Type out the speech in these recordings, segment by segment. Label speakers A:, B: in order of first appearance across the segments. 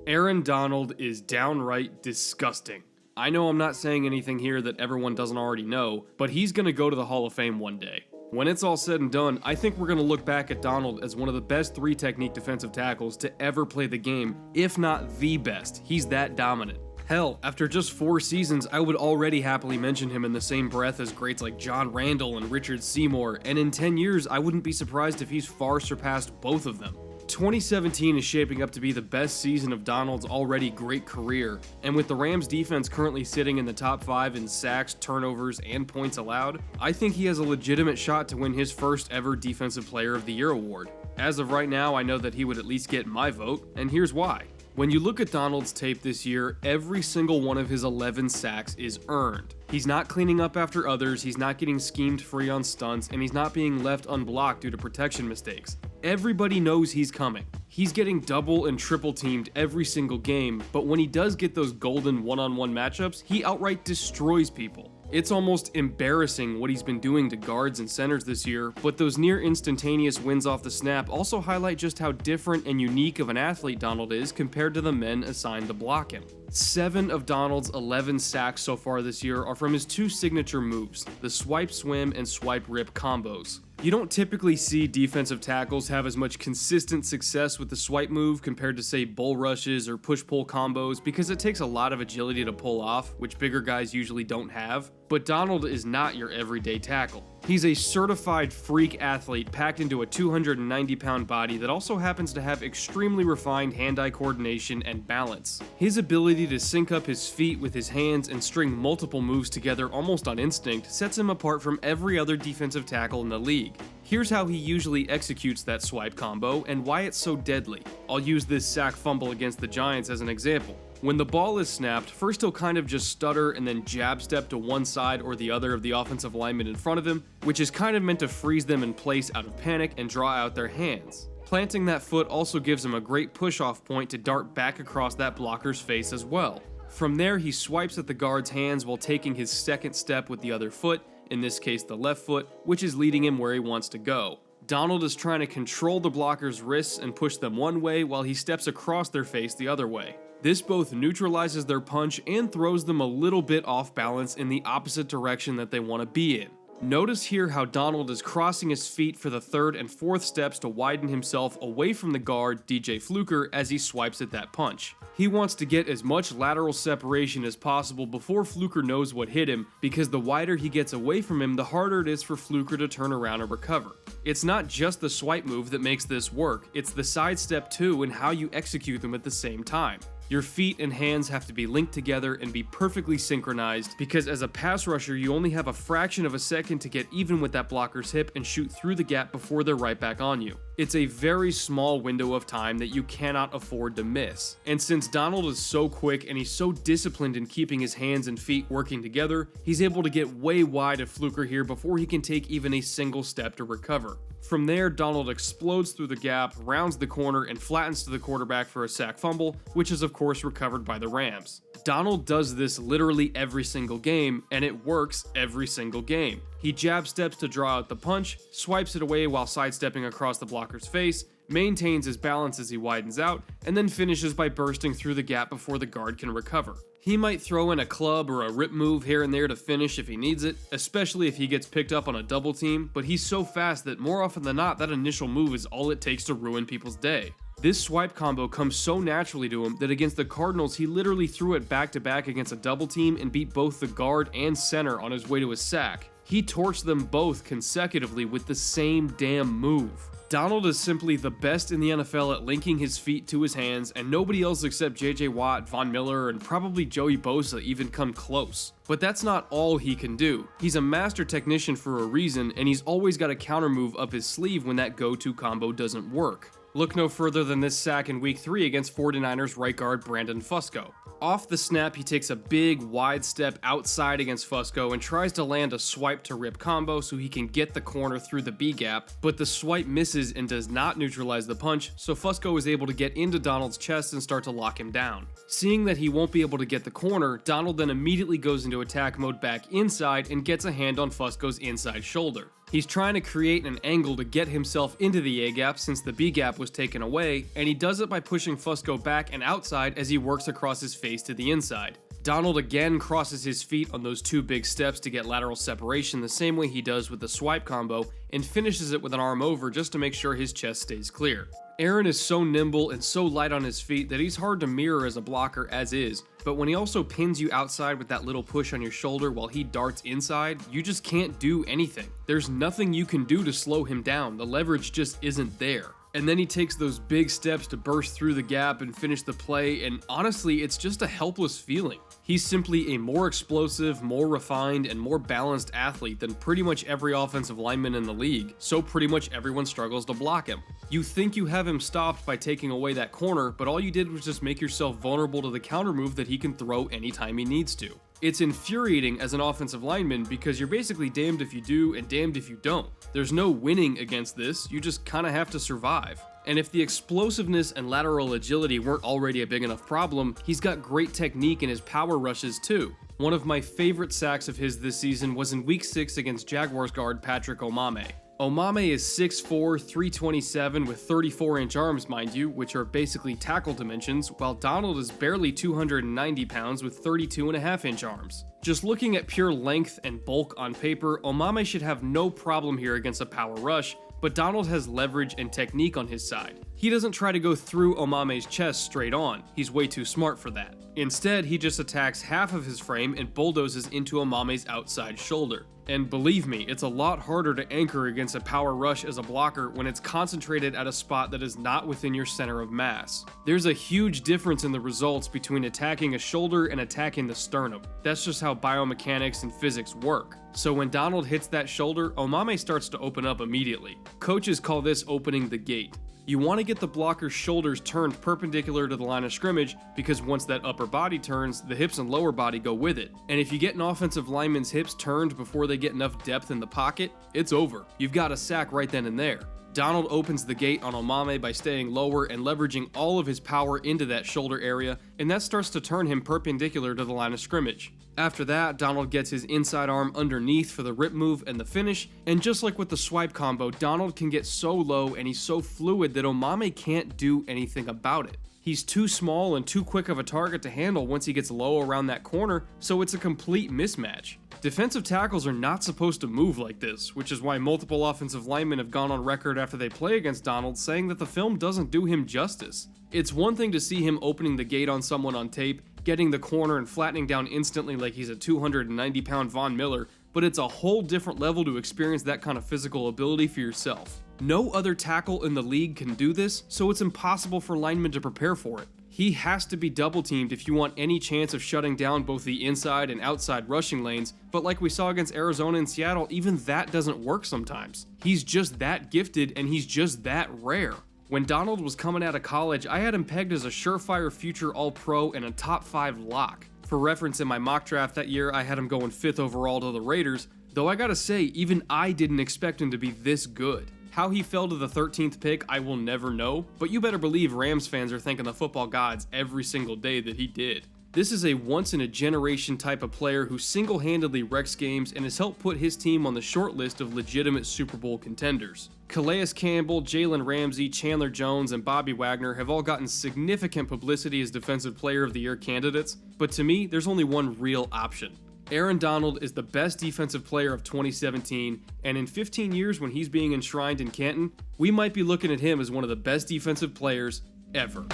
A: Aaron Donald is downright disgusting. I know I'm not saying anything here that everyone doesn't already know, but he's going to go to the Hall of Fame one day. When it's all said and done, I think we're going to look back at Donald as one of the best three-technique defensive tackles to ever play the game, if not the best. He's that dominant. Hell, after just 4 seasons, I would already happily mention him in the same breath as greats like John Randall and Richard Seymour, and in 10 years, I wouldn't be surprised if he's far surpassed both of them. 2017 is shaping up to be the best season of Donald's already great career, and with the Rams defense currently sitting in the top 5 in sacks, turnovers, and points allowed, I think he has a legitimate shot to win his first ever Defensive Player of the Year award. As of right now, I know that he would at least get my vote, and here's why. When you look at Donald's tape this year, every single one of his 11 sacks is earned. He's not cleaning up after others, he's not getting schemed free on stunts, and he's not being left unblocked due to protection mistakes. Everybody knows he's coming. He's getting double and triple teamed every single game, but when he does get those golden one-on-one matchups, he outright destroys people. It's almost embarrassing what he's been doing to guards and centers this year, but those near instantaneous wins off the snap also highlight just how different and unique of an athlete Donald is compared to the men assigned to block him. 7 of Donald's 11 sacks so far this year are from his 2 signature moves, the swipe swim and swipe rip combos. You don't typically see defensive tackles have as much consistent success with the swipe move compared to, say, bull rushes or push-pull combos because it takes a lot of agility to pull off, which bigger guys usually don't have. But Donald is not your everyday tackle. He's a certified freak athlete packed into a 290-pound body that also happens to have extremely refined hand-eye coordination and balance. His ability to sync up his feet with his hands and string multiple moves together almost on instinct sets him apart from every other defensive tackle in the league. Here's how he usually executes that swipe combo and why it's so deadly. I'll use this sack fumble against the Giants as an example. When the ball is snapped, first he'll kind of just stutter and then jab step to one side or the other of the offensive lineman in front of him, which is kind of meant to freeze them in place out of panic and draw out their hands. Planting that foot also gives him a great push-off point to dart back across that blocker's face as well. From there, he swipes at the guard's hands while taking his second step with the other foot, in this case the left foot, which is leading him where he wants to go. Donald is trying to control the blocker's wrists and push them one way while he steps across their face the other way. This both neutralizes their punch and throws them a little bit off balance in the opposite direction that they want to be in. Notice here how Donald is crossing his feet for the 3rd and 4th steps to widen himself away from the guard, DJ Fluker, as he swipes at that punch. He wants to get as much lateral separation as possible before Fluker knows what hit him, because the wider he gets away from him, the harder it is for Fluker to turn around and recover. It's not just the swipe move that makes this work, it's the sidestep too and how you execute them at the same time. Your feet and hands have to be linked together and be perfectly synchronized, because as a pass rusher you only have a fraction of a second to get even with that blocker's hip and shoot through the gap before they're right back on you. It's a very small window of time that you cannot afford to miss. And since Donald is so quick and he's so disciplined in keeping his hands and feet working together, he's able to get way wide of Fluker here before he can take even a single step to recover. From there, Donald explodes through the gap, rounds the corner, and flattens to the quarterback for a sack fumble, which is of course recovered by the Rams. Donald does this literally every single game, and it works every single game. He jab steps to draw out the punch, swipes it away while sidestepping across the blocker's face, maintains his balance as he widens out, and then finishes by bursting through the gap before the guard can recover. He might throw in a club or a rip move here and there to finish if he needs it, especially if he gets picked up on a double team, but he's so fast that more often than not that initial move is all it takes to ruin people's day. This swipe combo comes so naturally to him that against the Cardinals he literally threw it back to back against a double team and beat both the guard and center on his way to a sack. He torched them both consecutively with the same damn move. Donald is simply the best in the NFL at linking his feet to his hands, and nobody else except JJ Watt, Von Miller, and probably Joey Bosa even come close. But that's not all he can do. He's a master technician for a reason, and he's always got a counter move up his sleeve when that go-to combo doesn't work. Look no further than this sack in Week 3 against 49ers right guard Brandon Fusco. Off the snap, he takes a big, wide step outside against Fusco and tries to land a swipe to rip combo so he can get the corner through the B gap, but the swipe misses and does not neutralize the punch, so Fusco is able to get into Donald's chest and start to lock him down. Seeing that he won't be able to get the corner, Donald then immediately goes into attack mode back inside and gets a hand on Fusco's inside shoulder. He's trying to create an angle to get himself into the A gap since the B gap was taken away, and he does it by pushing Fusco back and outside as he works across his face to the inside. Donald again crosses his feet on those two big steps to get lateral separation the same way he does with the swipe combo, and finishes it with an arm over just to make sure his chest stays clear. Aaron is so nimble and so light on his feet that he's hard to mirror as a blocker as is, but when he also pins you outside with that little push on your shoulder while he darts inside, you just can't do anything. There's nothing you can do to slow him down, the leverage just isn't there. And then he takes those big steps to burst through the gap and finish the play, and honestly, it's just a helpless feeling. He's simply a more explosive, more refined, and more balanced athlete than pretty much every offensive lineman in the league, so pretty much everyone struggles to block him. You think you have him stopped by taking away that corner, but all you did was just make yourself vulnerable to the counter move that he can throw anytime he needs to. It's infuriating as an offensive lineman because you're basically damned if you do and damned if you don't. There's no winning against this, you just kinda have to survive. And if the explosiveness and lateral agility weren't already a big enough problem, he's got great technique in his power rushes too. One of my favorite sacks of his this season was in Week 6 against Jaguars guard Patrick Omameh. Omameh is 6'4", 327 with 34-inch arms, mind you, which are basically tackle dimensions, while Donald is barely 290 pounds with 32.5-inch arms. Just looking at pure length and bulk on paper, Omameh should have no problem here against a power rush, but Donald has leverage and technique on his side. He doesn't try to go through Omameh's chest straight on, he's way too smart for that. Instead, he just attacks half of his frame and bulldozes into Omameh's outside shoulder. And believe me, it's a lot harder to anchor against a power rush as a blocker when it's concentrated at a spot that is not within your center of mass. There's a huge difference in the results between attacking a shoulder and attacking the sternum. That's just how biomechanics and physics work. So when Donald hits that shoulder, Omameh starts to open up immediately. Coaches call this opening the gate. You want to get the blocker's shoulders turned perpendicular to the line of scrimmage because once that upper body turns, the hips and lower body go with it. And if you get an offensive lineman's hips turned before they get enough depth in the pocket, it's over. You've got a sack right then and there. Donald opens the gate on Omameh by staying lower and leveraging all of his power into that shoulder area, and that starts to turn him perpendicular to the line of scrimmage. After that, Donald gets his inside arm underneath for the rip move and the finish, and just like with the swipe combo, Donald can get so low and he's so fluid that Omameh can't do anything about it. He's too small and too quick of a target to handle once he gets low around that corner, so it's a complete mismatch. Defensive tackles are not supposed to move like this, which is why multiple offensive linemen have gone on record after they play against Donald saying that the film doesn't do him justice. It's one thing to see him opening the gate on someone on tape, getting the corner and flattening down instantly like he's a 290-pound Von Miller, but it's a whole different level to experience that kind of physical ability for yourself. No other tackle in the league can do this, so it's impossible for linemen to prepare for it. He has to be double teamed if you want any chance of shutting down both the inside and outside rushing lanes, but like we saw against Arizona and Seattle, even that doesn't work sometimes. He's just that gifted and he's just that rare. When Donald was coming out of college, I had him pegged as a surefire future All-Pro and a top 5 lock. For reference, in my mock draft that year, I had him going 5th overall to the Raiders, though I gotta say, even I didn't expect him to be this good. How he fell to the 13th pick, I will never know, but you better believe Rams fans are thanking the football gods every single day that he did. This is a once-in-a-generation type of player who single-handedly wrecks games and has helped put his team on the short list of legitimate Super Bowl contenders. Calais Campbell, Jalen Ramsey, Chandler Jones, and Bobby Wagner have all gotten significant publicity as Defensive Player of the Year candidates, but to me, there's only one real option. Aaron Donald is the best defensive player of 2017, and in 15 years when he's being enshrined in Canton, we might be looking at him as one of the best defensive players ever.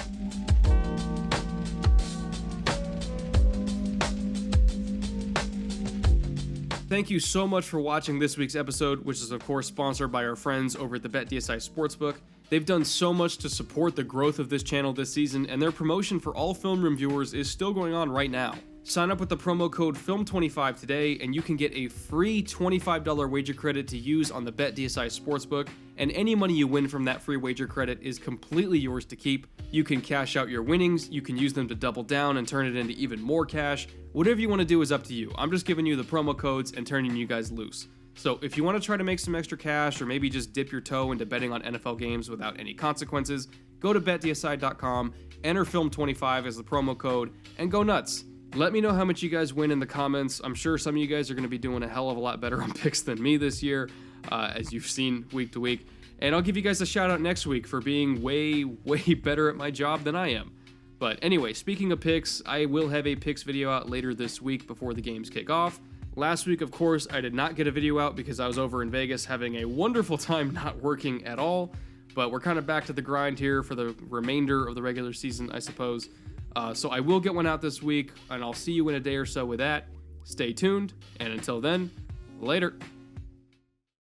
A: Thank you so much for watching this week's episode, which is of course sponsored by our friends over at the BetDSI Sportsbook. They've done so much to support the growth of this channel this season, and their promotion for all film room viewers is still going on right now. Sign up with the promo code FILM25 today, and you can get a free $25 wager credit to use on the BetDSI Sportsbook, and any money you win from that free wager credit is completely yours to keep. You can cash out your winnings, you can use them to double down and turn it into even more cash. Whatever you want to do is up to you. I'm just giving you the promo codes and turning you guys loose. So if you want to try to make some extra cash, or maybe just dip your toe into betting on NFL games without any consequences, go to betdsi.com, enter FILM25 as the promo code, and go nuts. Let me know how much you guys win in the comments. I'm sure some of you guys are going to be doing a hell of a lot better on picks than me this year, as you've seen week to week. And I'll give you guys a shout out next week for being way, way better at my job than I am. But anyway, speaking of picks, I will have a picks video out later this week before the games kick off. Last week, of course, I did not get a video out because I was over in Vegas having a wonderful time not working at all. But we're kind of back to the grind here for the remainder of the regular season, I suppose. So I will get one out this week, and I'll see you in a day or so with that. Stay tuned, and until then, later.